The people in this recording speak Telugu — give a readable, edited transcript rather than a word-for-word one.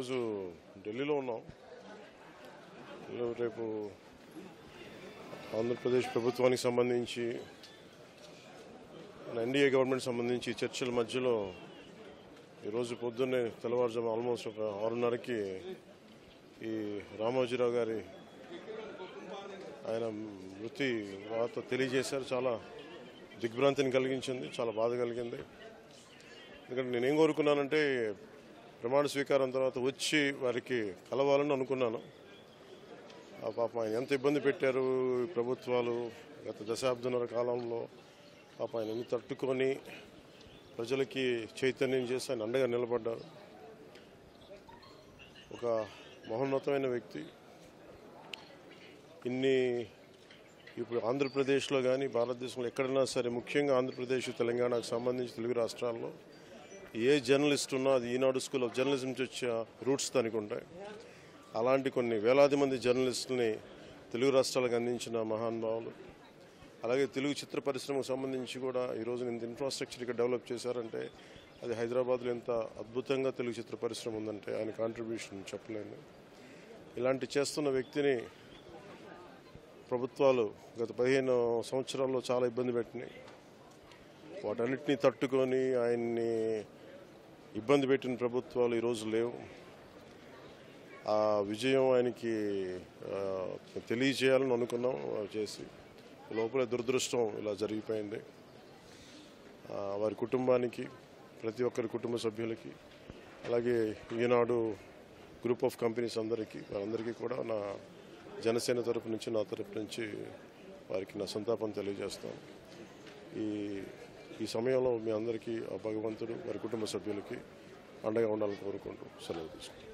ఈరోజు ఢిల్లీలో ఉన్నాం. రేపు ఆంధ్రప్రదేశ్ ప్రభుత్వానికి సంబంధించి ఎన్డీఏ గవర్నమెంట్ సంబంధించి చర్చల మధ్యలో ఈరోజు పొద్దున్నే తెల్లవారుజాము ఆల్మోస్ట్ ఒక 6:30కి ఈ రామోజీరావు గారి ఆయన మృతి వార్త తెలియజేశారు. చాలా దిగ్భ్రాంతిని కలిగించింది, చాలా బాధ కలిగింది. ఎందుకంటే నేనేం కోరుకున్నానంటే ప్రమాణ స్వీకారం తర్వాత వచ్చి వారికి కలవాలని అనుకున్నాను. ఆ పాపం ఆయన ఎంత ఇబ్బంది పెట్టారు ప్రభుత్వాలు గత దశాబ్దన్నర కాలంలో. పాపం ఆయన ఎన్ని తట్టుకొని ప్రజలకి చైతన్యం చేసి ఆయన అండగా నిలబడ్డారు. ఒక మహోన్నతమైన వ్యక్తి. ఇప్పుడు ఆంధ్రప్రదేశ్లో కానీ భారతదేశంలో ఎక్కడైనా సరే, ముఖ్యంగా ఆంధ్రప్రదేశ్ తెలంగాణకు సంబంధించి తెలుగు రాష్ట్రాల్లో ఏ జర్నలిస్ట్ ఉన్నా అది ఈనాడు స్కూల్ ఆఫ్ జర్నలిజం నుంచి వచ్చే రూట్స్ దానికి ఉంటాయి. అలాంటి కొన్ని వేలాది మంది జర్నలిస్టులని తెలుగు రాష్ట్రాలకు అందించిన మహానుభావులు. అలాగే తెలుగు చిత్ర పరిశ్రమకు సంబంధించి కూడా ఈరోజు ఇంత ఇన్ఫ్రాస్ట్రక్చర్ ఇక్కడ డెవలప్ చేశారంటే అది హైదరాబాద్లో ఎంత అద్భుతంగా తెలుగు చిత్ర పరిశ్రమ ఉందంటే ఆయన కాంట్రిబ్యూషన్ చెప్పలేను. ఇలాంటి చేస్తున్న వ్యక్తిని ప్రభుత్వాలు గత 15 సంవత్సరాల్లో చాలా ఇబ్బంది పెట్టినాయి. వాటన్నిటినీ తట్టుకొని ఆయన్ని ఇబ్బంది పెట్టిన ప్రభుత్వాలు ఈరోజు లేవు. ఆ విజయం ఆయనకి తెలియజేయాలని అనుకున్నాం, చేసి లోపల దురదృష్టం ఇలా జరిగిపోయింది. వారి కుటుంబానికి, ప్రతి ఒక్కరి కుటుంబ సభ్యులకి, అలాగే ఈనాడు గ్రూప్ ఆఫ్ కంపెనీస్ వారందరికీ కూడా నా జనసేన తరపు నుంచి, నా తరపు నుంచి వారికి నా సంతాపం తెలియజేస్తాను. ఈ సమయంలో మీ అందరికీ ఆ భగవంతుడు వారి కుటుంబ సభ్యులకి అండగా ఉండాలని కోరుకుంటూ సెలవు తీసుకుంటాను.